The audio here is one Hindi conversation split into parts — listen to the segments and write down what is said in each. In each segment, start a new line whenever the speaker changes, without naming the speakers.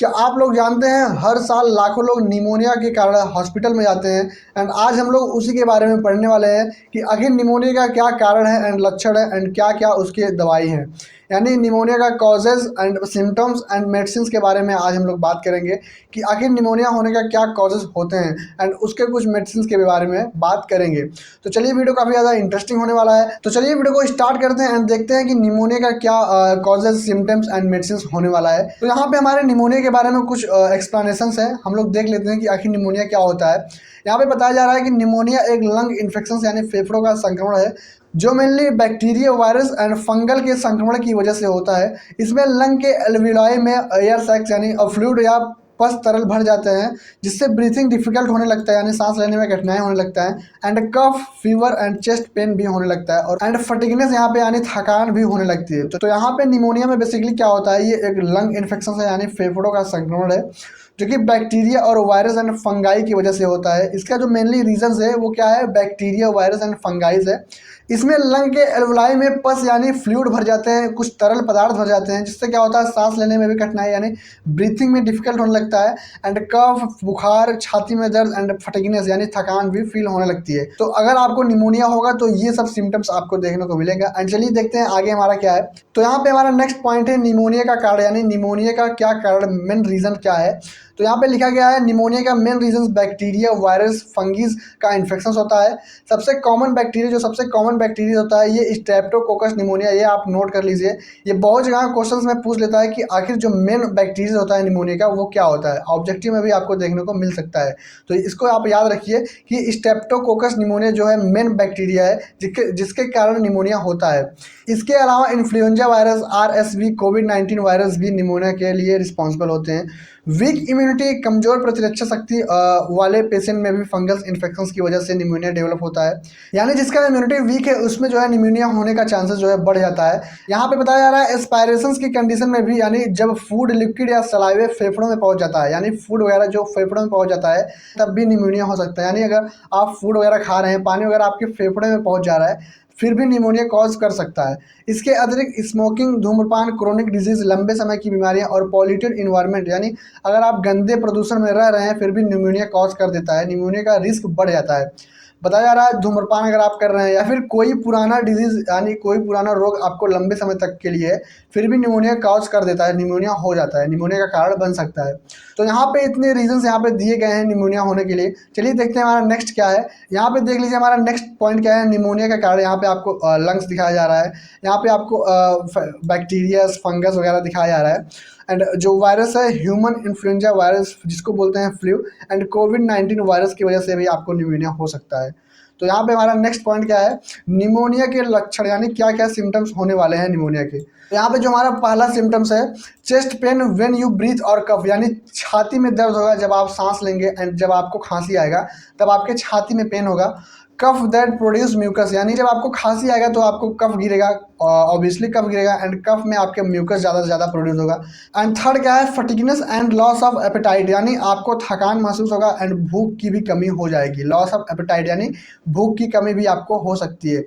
क्या आप लोग जानते हैं हर साल लाखों लोग निमोनिया के कारण हॉस्पिटल में जाते हैं। एंड आज हम लोग उसी के बारे में पढ़ने वाले हैं कि आखिर निमोनिया का क्या कारण है एंड लक्षण है एंड क्या क्या उसके दवाई हैं। यानी निमोनिया का causes and symptoms and medicine के बारे में आज हम लोग बात करेंगे कि आखिर निमोनिया होने का क्या कॉजेज होते हैं एंड उसके कुछ मेडिसिन के बारे में बात करेंगे। तो चलिए वीडियो काफ़ी ज़्यादा इंटरेस्टिंग होने वाला है। तो चलिए वीडियो को स्टार्ट करते हैं एंड देखते हैं कि निमोनिया का क्या कॉजेज सिम्टम्स एंड मेडिसिन होने वाला है। तो यहाँ पे हमारे निमोनिया के बारे में कुछ एक्सप्लेनेशन है, हम लोग देख लेते हैं कि आखिर निमोनिया क्या होता है। यहाँ पे बताया जा रहा है कि निमोनिया एक लंग इन्फेक्शन यानी फेफड़ों का संक्रमण है जो mainly bacteria, virus and fungal के संक्रमण की वजह से होता है। इसमें लंग के एल्वियोलाई में एयर सैक्स यानी फ्लूइड या पस तरल भर जाते हैं जिससे ब्रीथिंग डिफिकल्ट होने लगता है यानी सांस लेने में कठिनाई होने लगता है and cough, fever and chest pain भी होने लगता है और एंड फटिगनेस यहाँ पे यानी थकान भी होने लगती है। तो यहाँ पे निमोनिया में बेसिकली क्या होता है, ये एक लंग इन्फेक्शन है यानी फेफड़ों का संक्रमण है जो कि बैक्टीरिया और वायरस एंड फंगाई की वजह से होता है। इसका जो मेनली रीजंस है वो क्या है, बैक्टीरिया, वायरस एंड फंगाइज है। इसमें लंग के एल्वुलाई में पस यानी फ्लूइड भर जाते हैं, कुछ तरल पदार्थ भर जाते हैं जिससे क्या होता है सांस लेने में भी कठिनाई यानी ब्रीथिंग में डिफिकल्ट होने लगता है एंड कफ, बुखार, छाती में दर्द एंड फटिगनेस यानी थकान भी फील होने लगती है। तो अगर आपको निमोनिया होगा तो ये सब सिम्टम्स आपको देखने को मिलेगा। एंड चलिए देखते हैं आगे हमारा क्या है। तो यहाँ पे हमारा नेक्स्ट पॉइंट है निमोनिया का कारण यानी निमोनिया का क्या कारण, मेन रीजन क्या है। तो यहाँ पे लिखा गया है निमोनिया का main reason bacteria, virus, fungi का इन्फेक्शन होता है। सबसे कॉमन बैक्टीरिया, जो सबसे कॉमन बैक्टीरिया होता है ये स्ट्रेप्टोकोकस निमोनिया, ये आप नोट कर लीजिए। ये बहुत जगह क्वेश्चंस में पूछ लेता है कि आखिर जो मेन बैक्टीरिया होता है निमोनिया का वो क्या होता है, ऑब्जेक्टिव में भी आपको देखने को मिल सकता है। तो इसको आप याद रखिए कि स्ट्रेप्टोकोकस निमोनिया जो है मेन बैक्टीरिया है जिसके कारण निमोनिया होता है। इसके अलावा इन्फ्लुएंजा वायरस, RSV, कोविड-19 वायरस भी निमोनिया के लिए रिस्पॉन्सिबल होते हैं। वीक इम्यूनिटी, कमजोर प्रतिरक्षा शक्ति वाले पेशेंट में भी फंगस इन्फेक्शन की वजह से निमोनिया डेवलप होता है। यानी जिसका इम्यूनिटी वीक है उसमें जो है निमोनिया होने का चांसेस जो है बढ़ जाता है। यहाँ पे बताया जा रहा है एस्पायरेशन की कंडीशन में भी, यानी जब फूड, लिक्विड या सलाइवे फेफड़ों में पहुंच जाता है, यानी फूड वगैरह जो फेफड़ों में पहुंच जाता है तब भी निमोनिया हो सकता है। यानी अगर आप फूड वगैरह खा रहे हैं, पानी वगैरह आपके फेफड़े में पहुंच जा रहा है फिर भी निमोनिया कॉज कर सकता है। इसके अतिरिक्त स्मोकिंग, धूम्रपान, क्रोनिक डिजीज, लंबे समय की बीमारियां और पॉल्यूटेड इन्वायरमेंट, यानी अगर आप गंदे प्रदूषण में रह रहे हैं फिर भी निमोनिया कॉज कर देता है, निमोनिया का रिस्क बढ़ जाता है। बताया जा रहा है धूम्रपान अगर आप कर रहे हैं या फिर कोई पुराना डिजीज यानी कोई पुराना रोग आपको लंबे समय तक के लिए फिर भी निमोनिया कॉज कर देता है, निमोनिया हो जाता है, निमोनिया का कारण बन सकता है। तो यहाँ पे इतने रीजंस यहाँ पे दिए गए हैं निमोनिया होने के लिए। चलिए देखते हैं हमारा नेक्स्ट क्या है। यहाँ पे देख लीजिए हमारा नेक्स्ट पॉइंट क्या है, निमोनिया का कारण। यहाँ पे आपको लंग्स दिखाया जा रहा है, यहाँ पे आपको बैक्टीरिया, फंगस वगैरह दिखाया जा रहा है एंड जो वायरस है ह्यूमन इन्फ्लुएंजा वायरस जिसको बोलते हैं फ्लू एंड कोविड-19 वायरस की वजह से भी आपको निमोनिया हो सकता है। तो यहाँ पे हमारा नेक्स्ट पॉइंट क्या है, निमोनिया के लक्षण यानी क्या क्या सिम्टम्स होने वाले हैं निमोनिया के। तो यहाँ पे जो हमारा पहला सिम्टम्स है chest pain when you breathe और कफ, यानी छाती में दर्द होगा जब आप सांस लेंगे एंड जब आपको खांसी आएगा तब आपके छाती में पेन होगा। कफ दैट प्रोड्यूस म्यूकस, यानी जब आपको खांसी आएगा तो आपको कफ गिरेगा, ऑब्वियसली कफ गिरेगा एंड कफ में आपके म्यूकस ज़्यादा से ज़्यादा प्रोड्यूस होगा। एंड थर्ड क्या है, फटिगनेस एंड लॉस ऑफ एपेटाइट, यानी आपको थकान महसूस होगा एंड भूख की भी कमी हो जाएगी। लॉस ऑफ एपेटाइट यानी भूख की कमी भी आपको हो सकती है।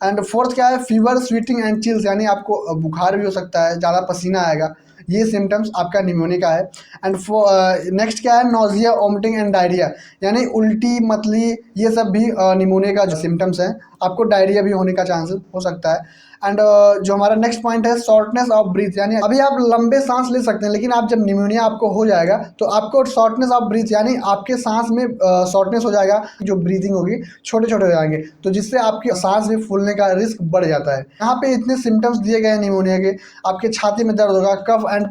एंड फोर्थ क्या है, फीवर, स्वीटिंग एंड चिल्स, यानी आपको बुखार भी हो सकता है, ज़्यादा पसीना आएगा। ये सिम्टम्स आपका निमोनिया का है। एंड नेक्स्ट क्या है, नोजिया, वोमिटिंग एंड डायरिया, यानी उल्टी, मतली, ये सब भी निमोनिया का जो सिम्टम्स हैं। आपको डायरिया भी होने का चांसेस हो सकता है। एंड जो हमारा नेक्स्ट पॉइंट है शॉर्टनेस ऑफ ब्रीथ, यानी अभी आप लंबे सांस ले सकते हैं लेकिन आप जब निमोनिया आपको हो जाएगा तो आपको शॉर्टनेस ऑफ ब्रीथ यानी आपके सांस में शॉर्टनेस हो जाएगा, जो ब्रीथिंग होगी छोटे छोटे हो जाएंगे तो जिससे आपकी सांस भी फूलने का रिस्क बढ़ जाता है। यहाँ पे इतने सिम्टम्स दिए गए हैं निमोनिया के, आपके छाती में दर्द होगा, कफ एंड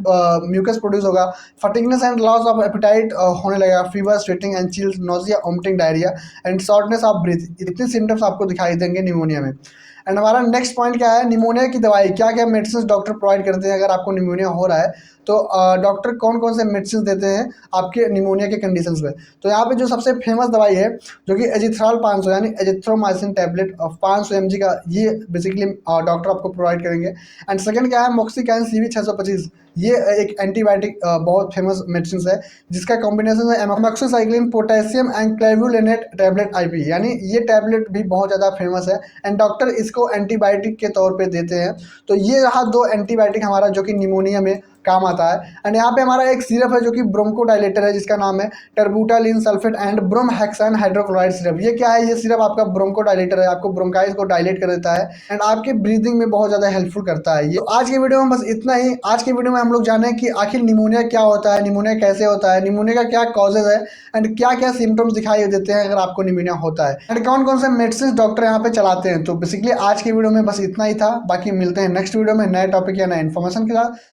म्यूकस प्रोड्यूस होगा, फटिगनेस एंड लॉस ऑफ एपेटाइट होने लगेगा, fever, sweating and chills, nausea, vomiting, diarrhoea and shortness of breath, इतने सिम्टम्स आपको दिखाई देंगे निमोनिया में। एंड हमारा नेक्स्ट पॉइंट क्या है, निमोनिया की दवाई, क्या क्या मेडिसिन डॉक्टर प्रोवाइड करते हैं अगर आपको निमोनिया हो रहा है तो डॉक्टर कौन कौन से मेडिसिन देते हैं आपके निमोनिया के कंडीशंस में। तो यहाँ पे जो सबसे फेमस दवाई है जो कि एजिथ्रॉल 500 यानी एजिथ्रोमाइसिन टैबलेट 500 mg का, ये बेसिकली डॉक्टर आपको प्रोवाइड करेंगे। एंड सेकंड क्या है, मोक्सिकैन CV 625, ये एक एंटीबायोटिक बहुत फेमस मेडिसिन है जिसका कॉम्बिनेशन है एमोक्सिसाइक्लिन, पोटेशियम एंड क्लेवुलेनेट टैबलेट IP, यानी ये टैबलेट भी बहुत ज़्यादा फेमस है एंड डॉक्टर इसको एंटीबायोटिक के तौर पे देते हैं। तो ये रहा दो एंटीबायोटिक हमारा जो कि निमोनिया में काम आता है। एंड यहाँ पे हमारा एक सिरप है जो कि ब्रोंकोडाइलेटर है, जिसका नाम है टर्बूटालिन सल्फेट एंड ब्रोमहेक्साइन हाइड्रोक्लोराइड सिरप। ये क्या है? ये सिरप आपका ब्रोंकोडाइलेटर है, आपको ब्रोंकाइल्स को डायलेट कर देता है एंड आपके ब्रीदिंग में बहुत ज़्यादा हेल्पफुल करता है ये। तो आज के वीडियो में बस इतना ही। आज के वीडियो में हम लोग जाने कि आखिर निमोनिया क्या होता है, निमोनिया कैसे होता है, निमोनिया का क्या कॉजेज है एंड क्या क्या सिम्टम्स दिखाई देते हैं अगर आपको निमोनिया होता है, एंड कौन कौन से मेडिसिन डॉक्टर यहाँ पे चलाते हैं। तो बेसिकली आज के वीडियो में बस इतना ही था। बाकी मिलते हैं नेक्स्ट वीडियो में नए टॉपिक या नए इन्फॉर्मेशन के साथ।